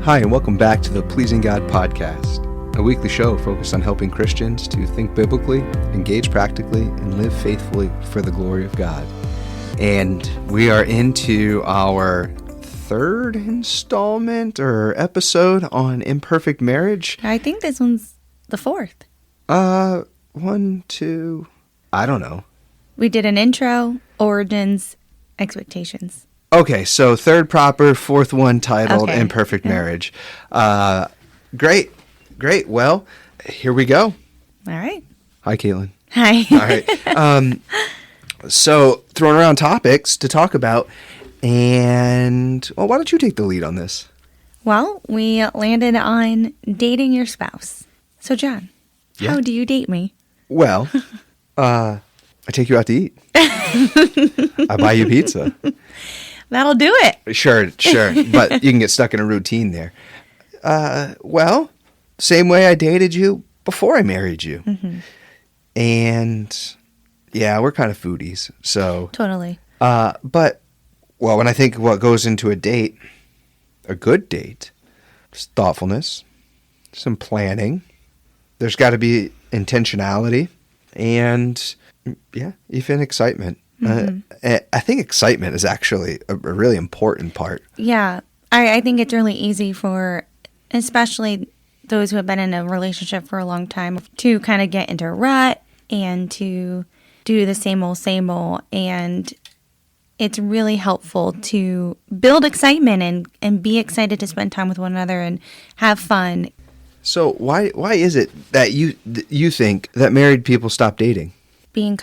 Hi, and welcome back to the Pleasing God Podcast, a weekly show focused on helping Christians to think biblically, engage practically, and live faithfully for the glory of God. And we are into our third installment or episode on imperfect marriage. I think this one's the fourth. One, two, I don't know. We did an intro, origins, expectations. Okay, so third proper, fourth one titled Imperfect Marriage. Great. Well, here we go. All right. Hi, Caitlin. Hi. All right. So throwing around topics to talk about, and well, why don't you take the lead on this? Well, we landed on dating your spouse. So, John, How do you date me? Well, I take you out to eat. I buy you pizza. That'll do it. Sure. But you can get stuck in a routine there. Well, same way I dated you before I married you. Mm-hmm. And yeah, we're kind of foodies. So Totally. But, well, when I think what goes into a date, a good date, just thoughtfulness, some planning. There's got to be intentionality and, yeah, even excitement. Mm-hmm. I think excitement is actually a really important part. Yeah. I think it's really easy for, especially those who have been in a relationship for a long time, to kind of get into a rut and to do the same old. And it's really helpful to build excitement and be excited to spend time with one another and have fun. So why is it that you think that married people stop dating? Being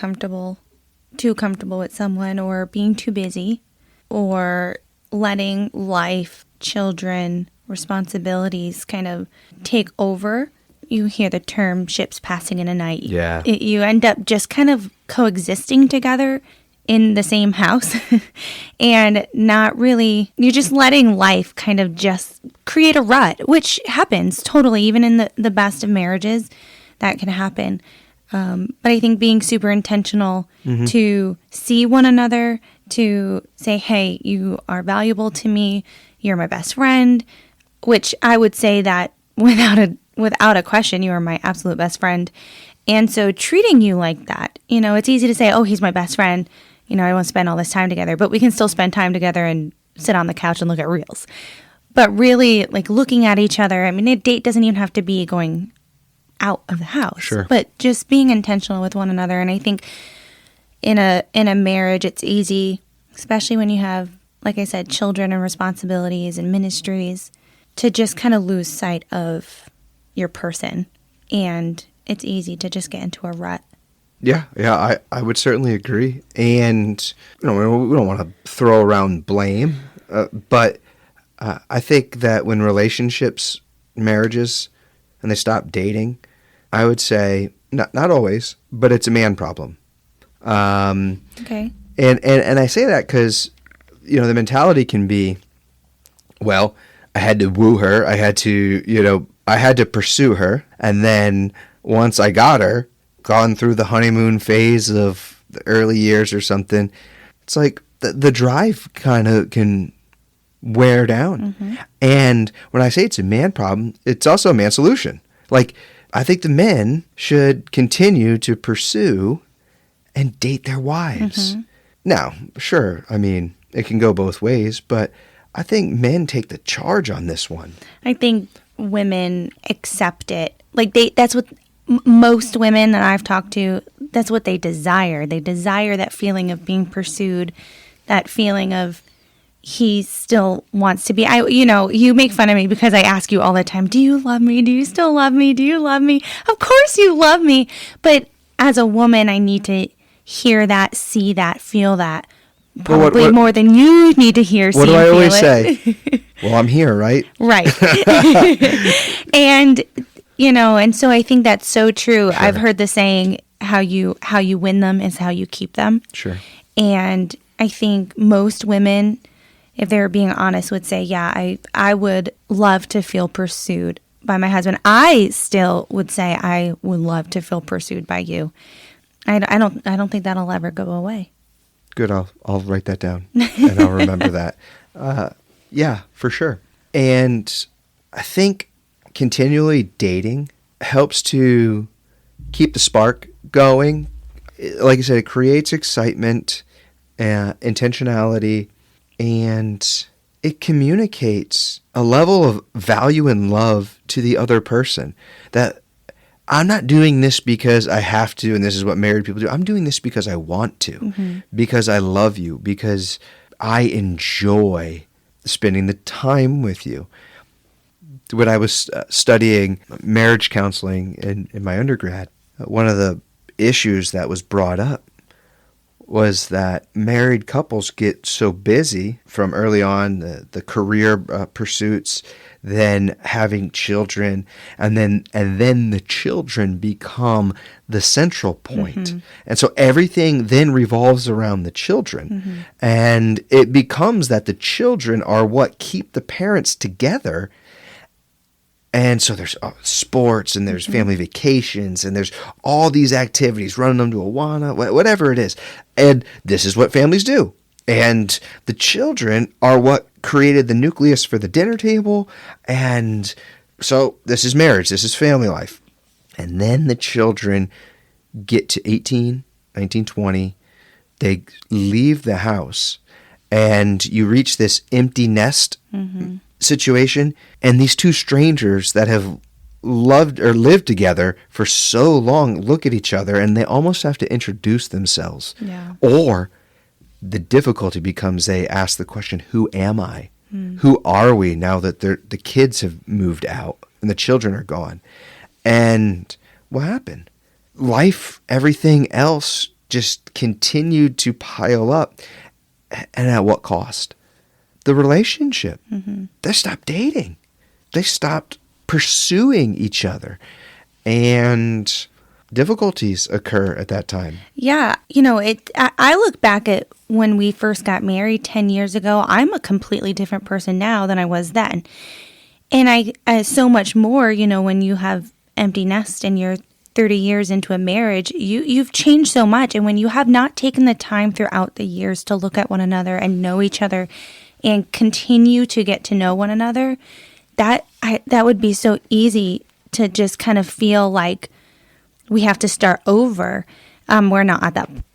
too comfortable with someone, or being too busy, or letting life, children, responsibilities kind of take over. You hear the term ships passing in a night. Yeah. You end up just kind of coexisting together in the same house and not really, you're just letting life kind of just create a rut, which happens totally, even in the best of marriages, that can happen. But I think being super intentional to see one another, to say, hey, you are valuable to me, you're my best friend, which I would say that without a question, you are my absolute best friend. And so treating you like that, it's easy to say, oh, he's my best friend. I want to spend all this time together, but we can still spend time together and sit on the couch and look at reels. But really, like, looking at each other, I mean, a date doesn't even have to be going out of the house. Sure. But just being intentional with one another. And I think in a marriage, it's easy, especially when you have, like I said, children and responsibilities and ministries, to just kind of lose sight of your person. And it's easy to just get into a rut. Yeah, I would certainly agree. And we don't want to throw around blame, but I think that when relationships, marriages, and they stop dating, I would say, not always, but it's a man problem. Okay. And I say that because, the mentality can be, well, I had to woo her, I had to pursue her, and then once I got her, gone through the honeymoon phase of the early years or something, it's like the drive kind of can wear down. Mm-hmm. And when I say it's a man problem, it's also a man solution. Like, I think the men should continue to pursue and date their wives. Mm-hmm. Now, sure, I mean, it can go both ways, but I think men take the charge on this one. I think women accept it. Like, that's what most women that I've talked to, that's what they desire. They desire that feeling of being pursued, that feeling of he still wants to be. You make fun of me because I ask you all the time, do you love me? Do you still love me? Do you love me? Of course you love me. But as a woman, I need to hear that, see that, feel that. Probably what, more than you need to hear, see, and feel it. What do I always say? Well, I'm here, right? Right. And so I think that's so true. Sure. I've heard the saying, how you win them is how you keep them. Sure. And I think most women, if they were being honest, would say, yeah, I would love to feel pursued by my husband. I still would say I would love to feel pursued by you. I don't think that'll ever go away. Good. I'll write that down and I'll remember that. Yeah, for sure. And I think continually dating helps to keep the spark going. Like I said, it creates excitement, intentionality, and it communicates a level of value and love to the other person. That I'm not doing this because I have to, and this is what married people do. I'm doing this because I want to, because I love you, because I enjoy spending the time with you. When I was studying marriage counseling in my undergrad, one of the issues that was brought up was that married couples get so busy from early on, the career pursuits, then having children, and then the children become the central point. And so everything then revolves around the children. And it becomes that the children are what keep the parents together. And so there's sports, and there's family vacations, and there's all these activities, running them to Awana, whatever it is. And this is what families do. And the children are what created the nucleus for the dinner table. And so this is marriage. This is family life. And then the children get to 18, 19, 20. They leave the house, and you reach this empty nest situation, and these two strangers that have loved or lived together for so long look at each other, and they almost have to introduce themselves. Or the difficulty becomes they ask the question, who am I? Who are we now that the kids have moved out and the children are gone? And what happened? Life, everything else just continued to pile up. And at what cost? The relationship. They stopped dating. They stopped pursuing each other. And difficulties occur at that time. Yeah. You know, I look back at when we first got married 10 years ago. I'm a completely different person now than I was then. And I so much more, you know, when you have empty nest and you're 30 years into a marriage, you've changed so much. And when you have not taken the time throughout the years to look at one another and know each other and continue to get to know one another, that would be so easy to just kind of feel like we have to start over. We're not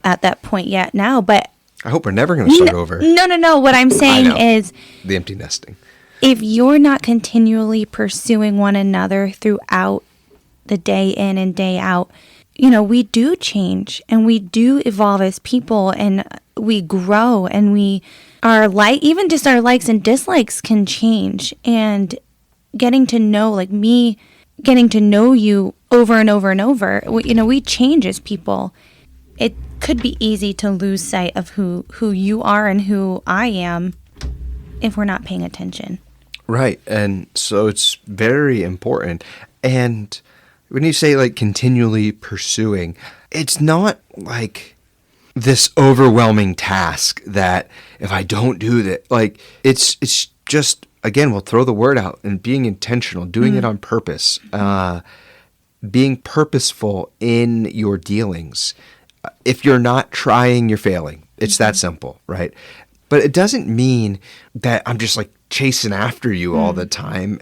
at that point yet now, but I hope we're never going to start over. No. What I'm saying is the empty nesting. If you're not continually pursuing one another throughout the day in and day out, you know, we do change and we do evolve as people, and we grow, and even just our likes and dislikes can change. And getting to know, like me, getting to know you over and over and over, you know, we change as people. It could be easy to lose sight of who you are and who I am if we're not paying attention. Right. And so it's very important. And when you say like continually pursuing, it's not like this overwhelming task that if I don't do that, like it's just, again, we'll throw the word out, and being intentional, doing it on purpose, being purposeful in your dealings. If you're not trying, you're failing. It's that simple, right? But it doesn't mean that I'm just like chasing after you all the time.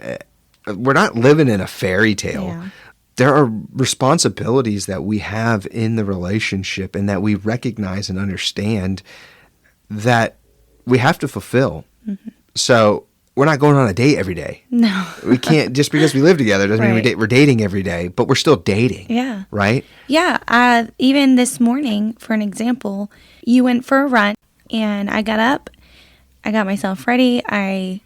We're not living in a fairy tale. Yeah. There are responsibilities that we have in the relationship, and that we recognize and understand that we have to fulfill. So we're not going on a date every day. No. We can't, just because we live together doesn't mean we're dating every day, but we're still dating. Yeah. Right? Yeah. Even this morning, for an example, you went for a run, and I got up, I got myself ready, I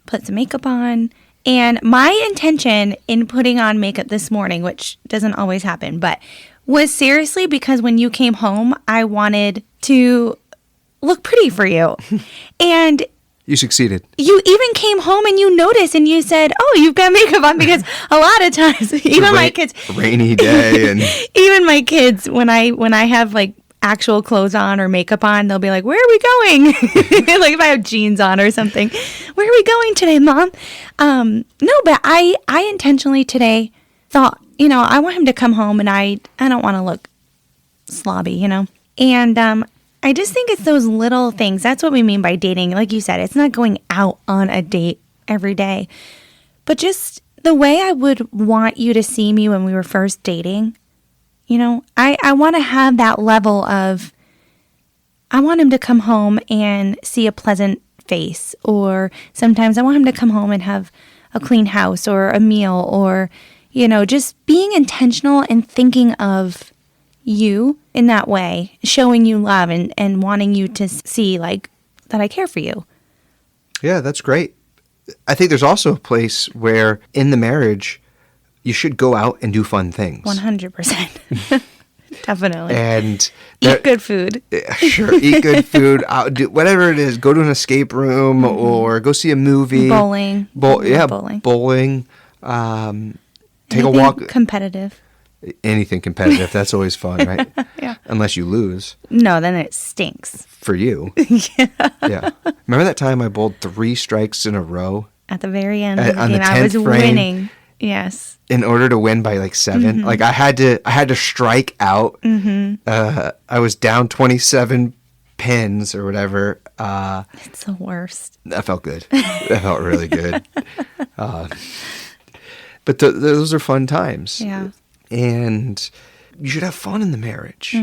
put some makeup on. And my intention in putting on makeup this morning, which doesn't always happen, but was seriously because when you came home, I wanted to look pretty for you. And you succeeded. You even came home and you noticed and you said, "Oh, you've got makeup on," because a lot of times, even my kids, rainy day, and even my kids, when I have like actual clothes on or makeup on, they'll be like, "Where are we going?" Like if I have jeans on or something, "Where are we going today, Mom?" No, but I intentionally today thought, you know, I want him to come home, and I don't want to look slobby, you know, and I just think it's those little things. That's what we mean by dating. Like you said, it's not going out on a date every day, But just the way I would want you to see me when we were first dating, you know, I want to have that level of, I want him to come home and see a pleasant face, or sometimes I want him to come home and have a clean house or a meal, or, you know, just being intentional and thinking of you in that way, showing you love and wanting you to see like that I care for you. Yeah, that's great. I think there's also a place where in the marriage, you should go out and do fun things. 100%. Definitely. And eat good food. Sure, eat good food. Do whatever it is. Go to an escape room or go see a movie. Bowling. Bowling. Take a walk. Competitive. Anything competitive. That's always fun, right? Yeah. Unless you lose. No, then it stinks. For you. Yeah. Remember that time I bowled 3 strikes in a row? At the very end of the game, I was winning. Yes. In order to win by like 7, like I had to strike out. I was down 27 pins or whatever. It's the worst. That felt good. That felt really good. But those are fun times. Yeah. And you should have fun in the marriage.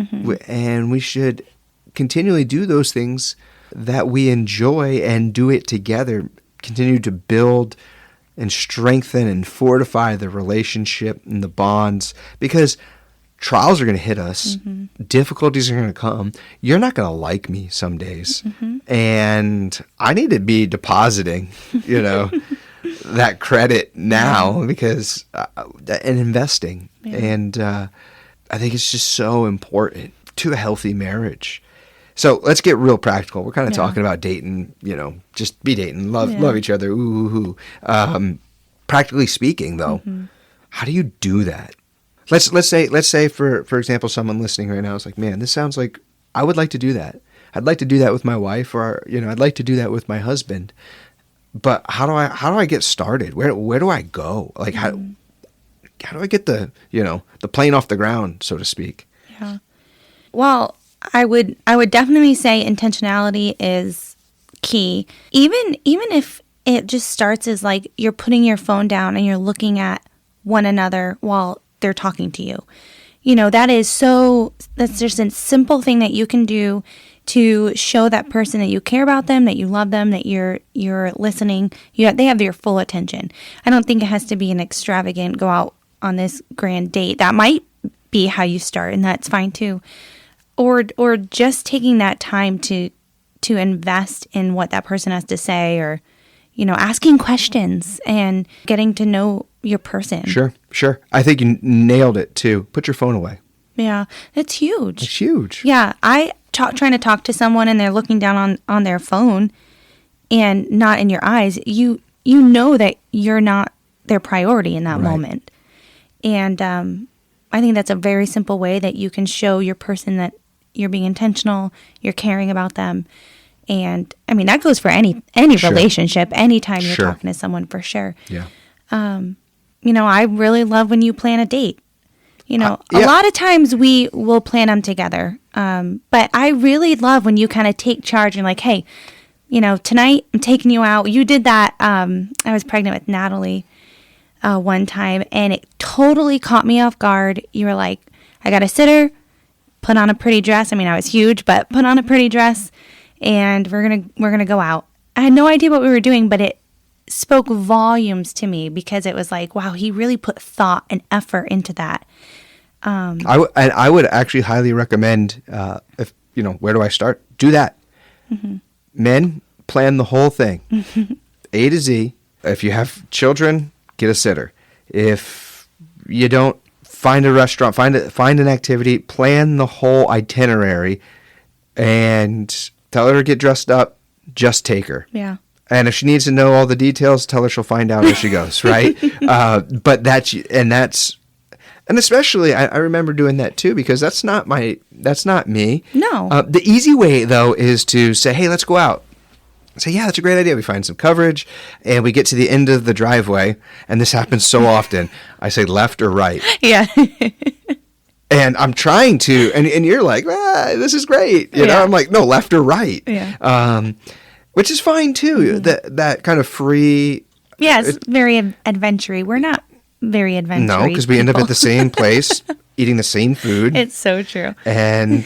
And we should continually do those things that we enjoy and do it together. Continue to build and strengthen and fortify the relationship and the bonds, because trials are going to hit us. Difficulties are going to come. You're not going to like me some days. And I need to be depositing, you know, that credit now because and investing. Yeah. And I think it's just so important to a healthy marriage. So let's get real practical. We're kind of talking about dating, you know, just be dating, love each other. Ooh. Practically speaking, though, how do you do that? Let's say for example, someone listening right now is like, man, this sounds like I would like to do that. I'd like to do that with my wife, or you know, I'd like to do that with my husband. But how do I get started? Where do I go? Like how do I get the plane off the ground, so to speak? Yeah. Well, I would definitely say intentionality is key. Even if it just starts as like you're putting your phone down and you're looking at one another while they're talking to you. You know, that's just a simple thing that you can do to show that person that you care about them, that you love them, that you're listening. They have your full attention. I don't think it has to be an extravagant go out on this grand date. That might be how you start, and that's fine too. Or just taking that time to invest in what that person has to say, or, you know, asking questions and getting to know your person. Sure. I think you nailed it too. Put your phone away. Yeah, it's huge. It's huge. Yeah, trying to talk to someone and they're looking down on their phone and not in your eyes. You know that you're not their priority in that moment. And I think that's a very simple way that you can show your person that you're being intentional, you're caring about them. And I mean, that goes for any relationship, anytime you're talking to someone, for sure. Yeah. You know, I really love when you plan a date. You know, a lot of times we will plan them together. But I really love when you kind of take charge and like, hey, you know, tonight I'm taking you out. You did that. I was pregnant with Natalie one time, and it totally caught me off guard. You were like, I got a sitter, put on a pretty dress. I mean, I was huge, but put on a pretty dress, and we're gonna go out. I had no idea what we were doing, but it spoke volumes to me because it was like, wow, he really put thought and effort into that. I would actually highly recommend, if you know, where do I start? Do that. Men, plan the whole thing, A to Z. If you have children, get a sitter. If you don't, find a restaurant, find an activity, plan the whole itinerary, and tell her to get dressed up. Just take her. Yeah. And if she needs to know all the details, tell her she'll find out as she goes, right? And especially, I remember doing that too, because that's not me. No. The easy way, though, is to say, hey, let's go out. Say, yeah, that's a great idea. We find some coverage, and we get to the end of the driveway, and this happens so often. I say left or right. Yeah. And I'm trying to, and you're like, this is great. You know, I'm like, no, left or right. Yeah. Which is fine too. That kind of free Yeah, it's very adventure-y. We're not very adventure-y. No, because we end up at the same place, eating the same food. It's so true. And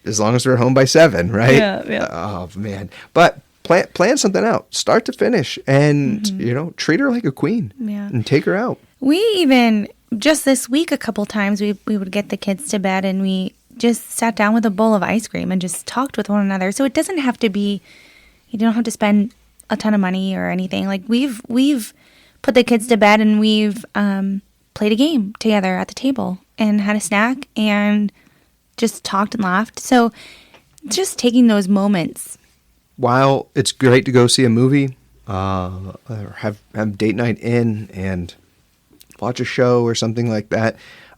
as long as we're home by 7, right? Yeah. Oh, man. But plan something out, start to finish, and, treat her like a queen. Yeah. And take her out. We even, just this week a couple times, we would get the kids to bed and we just sat down with a bowl of ice cream and just talked with one another. So it doesn't have to be, you don't have to spend a ton of money or anything. Like we've put the kids to bed and we've played a game together at the table and had a snack and just talked and laughed. So just taking those moments. While it's great to go see a movie, or have date night in and watch a show or something like that,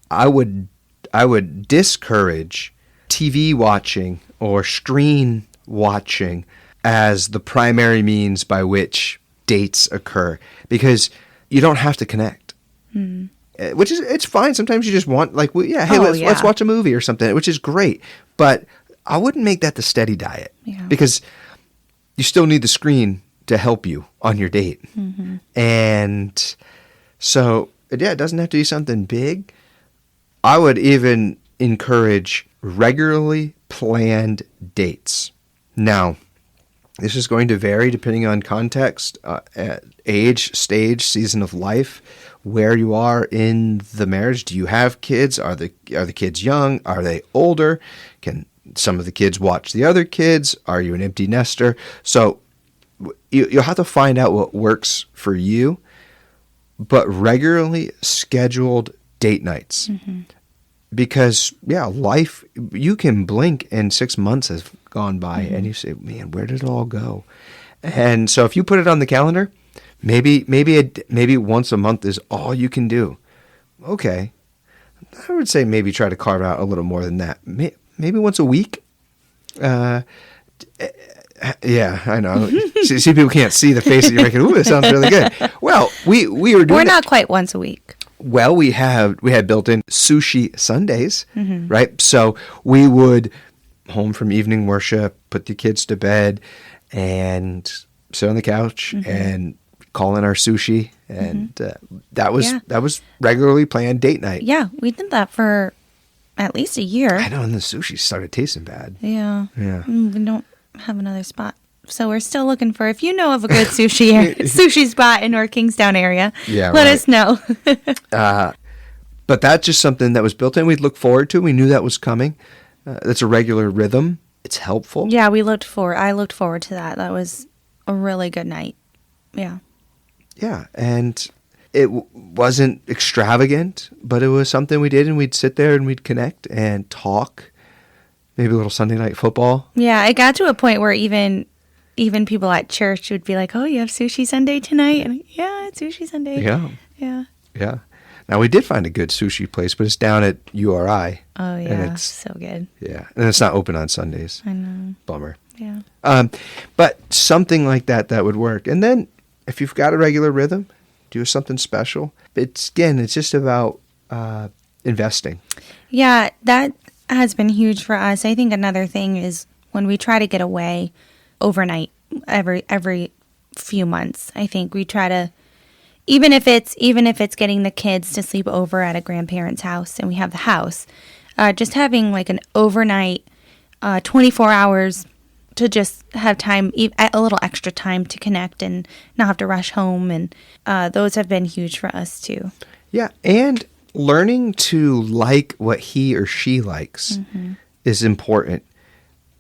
I would discourage TV watching or screen watching as the primary means by which dates occur, because you don't have to connect. Which is, it's fine. Sometimes you just want, let's watch a movie or something, which is great. But I wouldn't make that the steady diet, because you still need the screen to help you on your date. And so, it doesn't have to be something big. I would even encourage regularly planned dates. Now, this is going to vary depending on context, age, stage, season of life, where you are in the marriage. Do you have kids? Are the kids young? Are they older? Can some of the kids watch the other kids? Are you an empty nester? So you'll have to find out what works for you, but regularly scheduled date nights. Because, life, you can blink and 6 months has gone by and you say, man, where did it all go? And so if you put it on the calendar, maybe once a month is all you can do. Okay. I would say maybe try to carve out a little more than that. Maybe once a week. Yeah, I know. See, people can't see the face that you're making. Ooh, that sounds really good. Well, we were doing We're not quite once a week. Well, we had built in sushi Sundays, right? So we would home from evening worship, put the kids to bed, and sit on the couch and call in our sushi, and that was regularly planned date night. Yeah, we did that for at least a year. I know, and the sushi started tasting bad. Yeah. We don't have another spot. So we're still looking for, if you know of a good sushi spot in our Kingstown area, let us know. But that's just something that was built in. We'd look forward to. We knew that was coming. That's a regular rhythm. It's helpful. Yeah, I looked forward to that. That was a really good night. Yeah. Yeah, and it wasn't extravagant, but it was something we did, and we'd sit there and we'd connect and talk. Maybe a little Sunday night football. Yeah, it got to a point where even people at church would be like, "Oh, you have sushi Sunday tonight?" And yeah, it's sushi Sunday. Yeah. Now, we did find a good sushi place, but it's down at URI. Oh, yeah, and it's so good. Yeah, and it's not open on Sundays. I know. Bummer. Yeah. But something like that would work. And then if you've got a regular rhythm, do something special. It's just about investing. Yeah, that has been huge for us. I think another thing is when we try to get away overnight every few months. I think we try to, even if it's getting the kids to sleep over at a grandparent's house and we have the house, just having like an overnight 24 hours to just have time, a little extra time to connect and not have to rush home. And those have been huge for us too. Yeah. And learning to like what he or she likes is important.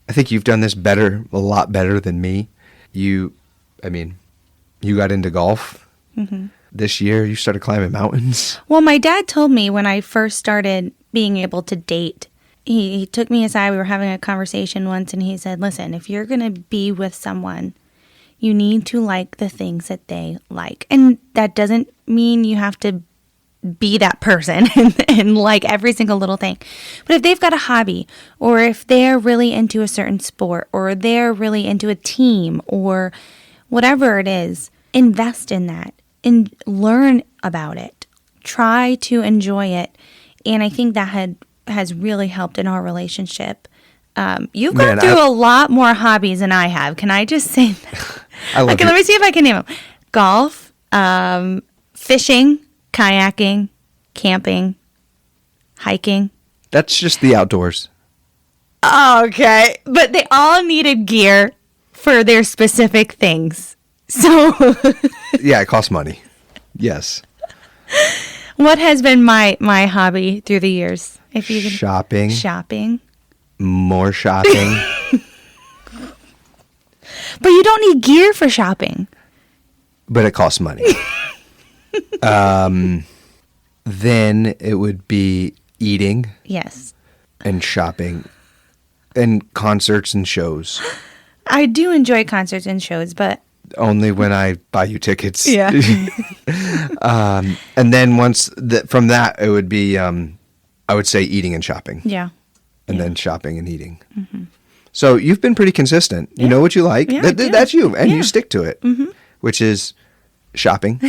I think you've done this a lot better than me. You got into golf this year. You started climbing mountains. Well, my dad told me when I first started being able to date, he took me aside. We were having a conversation once and he said, listen, if you're going to be with someone, you need to like the things that they like. And that doesn't mean you have to be that person and like every single little thing. But if they've got a hobby, or if they're really into a certain sport, or they're really into a team, or whatever it is, invest in that and learn about it. Try to enjoy it. And I think that has really helped in our relationship. You've gone through a lot more hobbies than I have. Can I just say that? I love let me see if I can name them. Golf, Fishing, kayaking, camping, hiking. That's just the outdoors. Okay. But they all needed gear for their specific things. So Yeah, it costs money. Yes. what has been my hobby through the years? If you could, Shopping. shopping. More shopping. But you don't need gear for shopping. But it costs money. Then it would be eating Yes. and shopping and concerts and shows. I do enjoy concerts and shows, but Only when I buy you tickets. yeah. And then from that, it would be, I would say eating and shopping. Yeah. And then shopping and eating. So you've been pretty consistent. You know what you like. Yeah, I do. That's you. And Yeah. you stick to it, which is shopping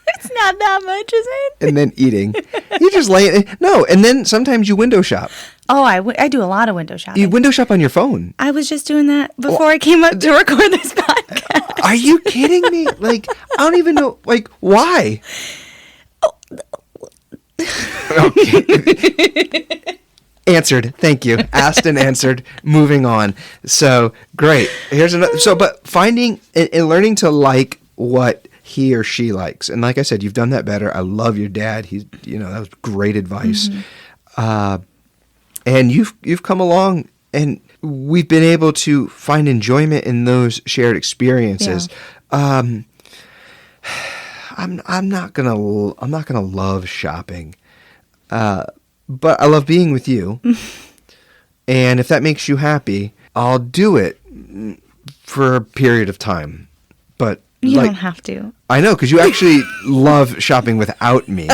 It's not that much, is it? and then eating. You just lay it. No. And then sometimes you window shop. Oh, I do a lot of window shopping. You window shop on your phone. I was just doing that before I came up to record this podcast. Are you kidding me? Like, I don't even know. Like, why? Okay. Answered. Thank you. Asked and answered. Moving on. So great. Here's another. So, but finding and learning to like what he or she likes, and like I said, you've done that better. I love your dad. That was great advice. And you've come along, and we've been able to find enjoyment in those shared experiences. I'm not gonna love shopping. But I love being with you. And if that makes you happy, I'll do it for a period of time. But You don't have to. I know, because you actually love shopping without me.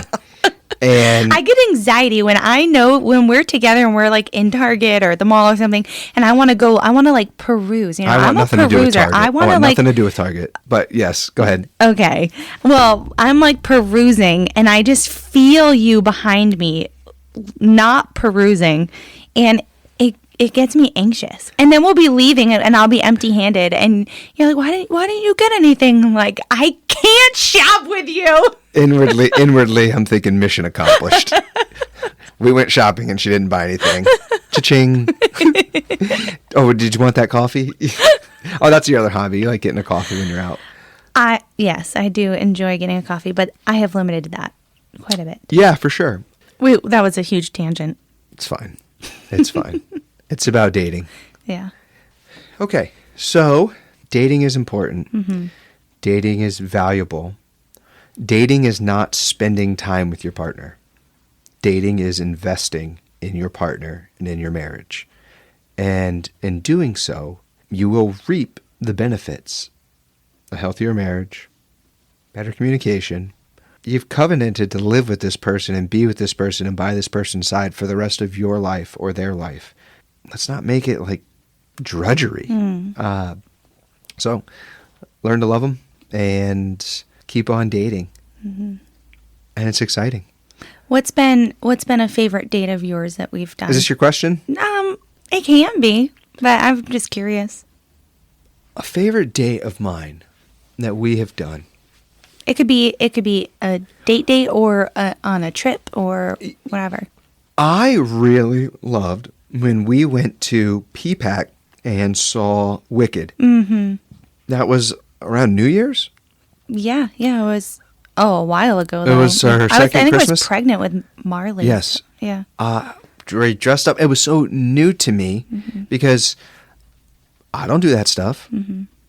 And I get anxiety when I know when we're together and we're like in Target or the mall or something, and I want to like peruse. You know, I want I'm nothing a to do with peruser. Target. I want to like nothing to do with Target. But yes, go ahead. Okay. Well, I'm like perusing and I just feel you behind me not perusing, and it gets me anxious. And then we'll be leaving and I'll be empty-handed, and you're like, why didn't you get anything? I'm like, I can't shop with you. Inwardly, I'm thinking mission accomplished. We went shopping and she didn't buy anything. Cha-ching. Oh, did you want that coffee? Oh, that's your other hobby. You like getting a coffee when you're out. Yes, I do enjoy getting a coffee, but I have limited that quite a bit. Yeah, for sure. That was a huge tangent. It's fine. It's fine. It's about dating. Yeah. Okay, so dating is important. Dating is valuable. Dating is not spending time with your partner. Dating is investing in your partner and in your marriage. And in doing so, you will reap the benefits. A healthier marriage, better communication. You've covenanted to live with this person and be with this person and by this person's side for the rest of your life or their life. Let's not make it like drudgery. So learn to love them and keep on dating. And it's exciting. What's been a favorite date of yours that we've done? Is this your question? It can be, but I'm just curious. A favorite date of mine that we have done. It could be a date or on a trip or whatever. I really loved when we went to PPAC and saw Wicked. That was around New Year's? Yeah, it was a while ago. It was her second I think I was Christmas? pregnant with Marley. Yes. Yeah. Dressed up. It was so new to me because I don't do that stuff.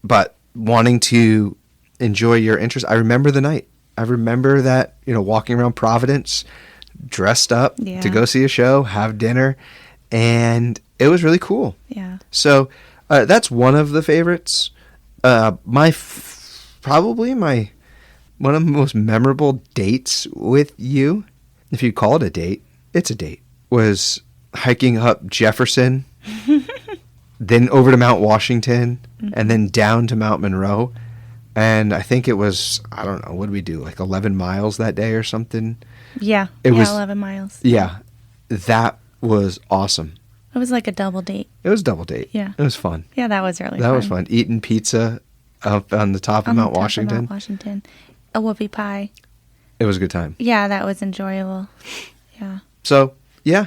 But wanting to enjoy your interest, I remember the night. I remember that, walking around Providence, dressed up to go see a show, have dinner, and it was really cool. Yeah. So that's one of the favorites. Probably one of the most memorable dates with you, if you call it a date, it's a date, was hiking up Jefferson, then over to Mount Washington, and then down to Mount Monroe. And I think it was, I don't know, what did we do, like 11 miles that day or something? Yeah. It was 11 miles. Yeah. That was awesome. It was like a double date. It was a double date. Yeah. It was fun. Yeah, that was really fun. That was fun. Eating pizza up on the top of On the Mount top of Washington. Mount Washington. A whoopie pie. It was a good time. Yeah, that was enjoyable. Yeah. So, yeah.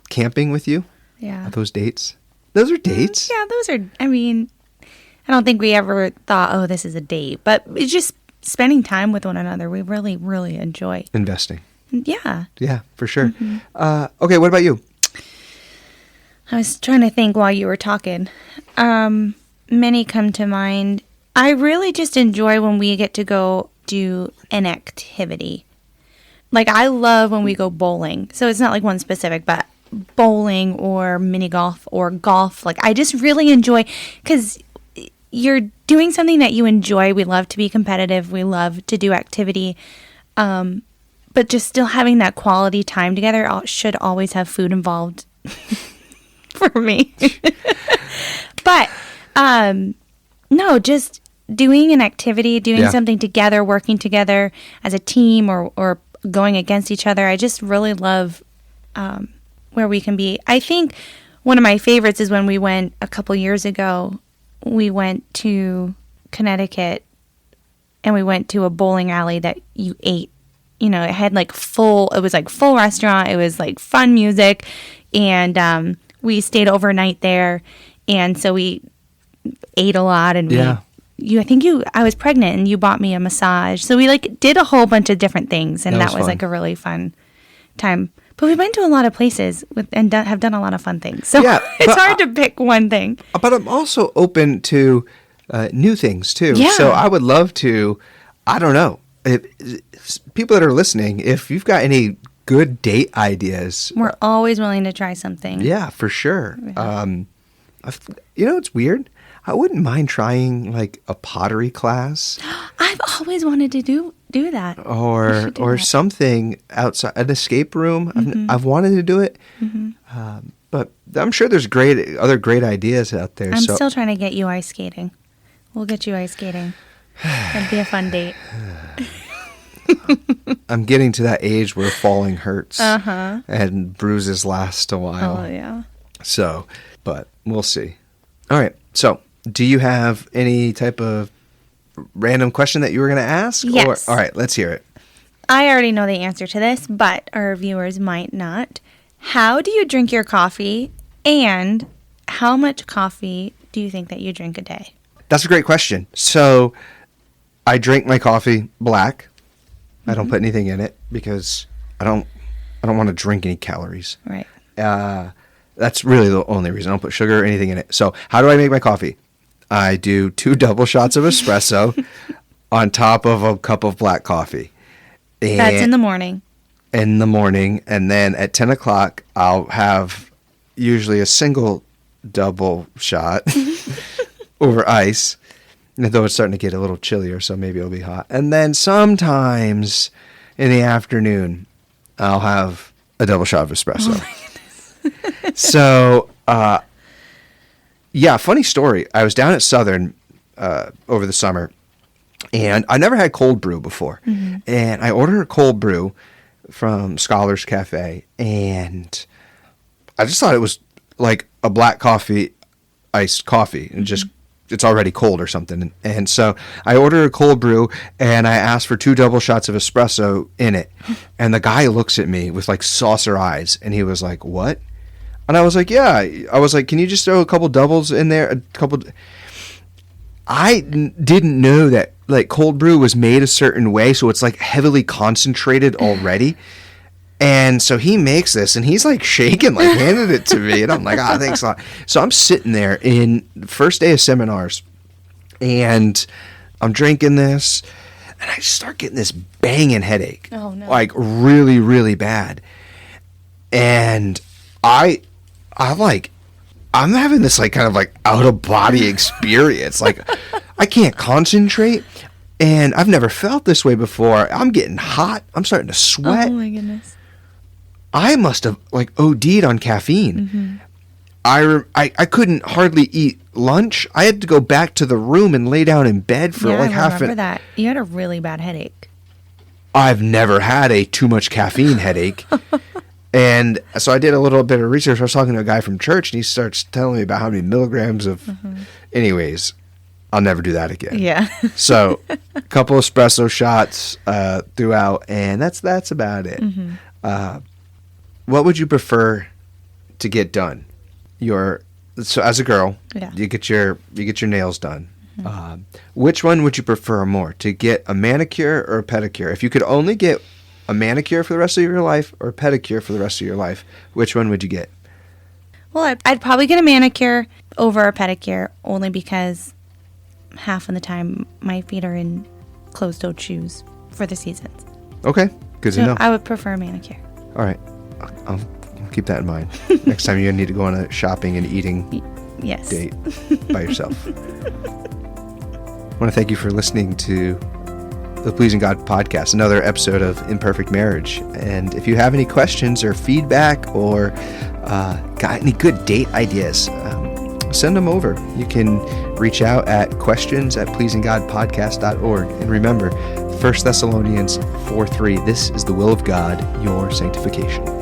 Camping with you? Yeah. Are those dates? Those are dates? Yeah, those are, I mean, I don't think we ever thought, oh, this is a date. But it's just spending time with one another. We really, really enjoy. Investing. Yeah. Yeah, for sure. Okay, what about you? I was trying to think while you were talking. Many come to mind. I really just enjoy when we get to go do an activity. Like, I love when we go bowling. So it's not like one specific, but bowling or mini golf or golf. Like, I just really enjoy, because you're doing something that you enjoy. We love to be competitive. We love to do activity. But just still having that quality time together should always have food involved for me. But, no, just doing an activity, doing something together, working together as a team or going against each other. I just really love where we can be. I think one of my favorites is when we went a couple years ago. We went to Connecticut and we went to a bowling alley that you ate. You know, it had like it was like full restaurant. It was like fun music. And we stayed overnight there. And so we ate a lot. And I was pregnant and you bought me a massage. So we like did a whole bunch of different things. And that was like a really fun time. But we've been to a lot of places and have done a lot of fun things. So it's hard to pick one thing. But I'm also open to new things, too. Yeah. So I would love to, I don't know, people that are listening, if you've got any good date ideas. We're always willing to try something. Yeah, for sure. Yeah. It's weird. I wouldn't mind trying like a pottery class. I've always wanted to do that. Or something outside, an escape room. Mm-hmm. I've wanted to do it. Mm-hmm. But I'm sure there's other great ideas out there. I'm still trying to get you ice skating. We'll get you ice skating. That'd be a fun date. I'm getting to that age where falling hurts. Uh-huh. And bruises last a while. Oh, yeah. So, but we'll see. All right. So, do you have any type of random question that you were going to ask? Yes. All right, let's hear it. I already know the answer to this, but our viewers might not. How do you drink your coffee, and how much coffee do you think that you drink a day? That's a great question. So, I drink my coffee black. I don't put anything in it because I don't want to drink any calories. Right. That's really the only reason. I don't put sugar or anything in it. So how do I make my coffee? I do 2 double shots of espresso on top of a cup of black coffee. And That's in the morning. In the morning. And then at 10 o'clock, I'll have usually a single double shot over ice. Though it's starting to get a little chillier, so maybe it'll be hot. And then sometimes in the afternoon, I'll have a double shot of espresso. Oh my goodness. So, funny story. I was down at Southern over the summer, and I never had cold brew before. Mm-hmm. And I ordered a cold brew from Scholars Cafe, and I just thought it was like a black coffee, iced coffee, and just it's already cold or something. And so I ordered a cold brew and I asked for 2 double shots of espresso in it. And the guy looks at me with like saucer eyes and he was like, "What?" And I was like, "Yeah." I was like, "Can you just throw a couple doubles in there?" I didn't know that like cold brew was made a certain way. So it's like heavily concentrated already. And so he makes this, and he's like shaking, like handed it to me, and I'm like, thanks a lot. So I'm sitting there in the first day of seminars, and I'm drinking this, and I just start getting this banging headache. Oh, no. Like really, really bad. And I'm having this like kind of like out of body experience. Like I can't concentrate, and I've never felt this way before. I'm getting hot. I'm starting to sweat. Oh my goodness. I must have like OD'd on caffeine. Mm-hmm. I couldn't hardly eat lunch. I had to go back to the room and lay down in bed for like half an hour. I remember that. You had a really bad headache. I've never had a too much caffeine headache. And so I did a little bit of research. I was talking to a guy from church, and he starts telling me about how many milligrams of... Anyways, I'll never do that again. Yeah. So a couple espresso shots throughout, and that's about it. What would you prefer to get done? So as a girl, you get your nails done. Which one would you prefer more, to get a manicure or a pedicure? If you could only get a manicure for the rest of your life or a pedicure for the rest of your life, which one would you get? Well, I'd probably get a manicure over a pedicure, only because half of the time my feet are in closed-toed shoes for the seasons. Okay, good to know. I would prefer a manicure. All right, I'll keep that in mind. Next time you need to go on a shopping and eating date by yourself. I want to thank you for listening to the Pleasing God podcast, another episode of Imperfect Marriage. And if you have any questions or feedback or got any good date ideas, send them over. You can reach out at questions@pleasinggodpodcast.org. And remember, 1 Thessalonians 4:3, this is the will of God, your sanctification.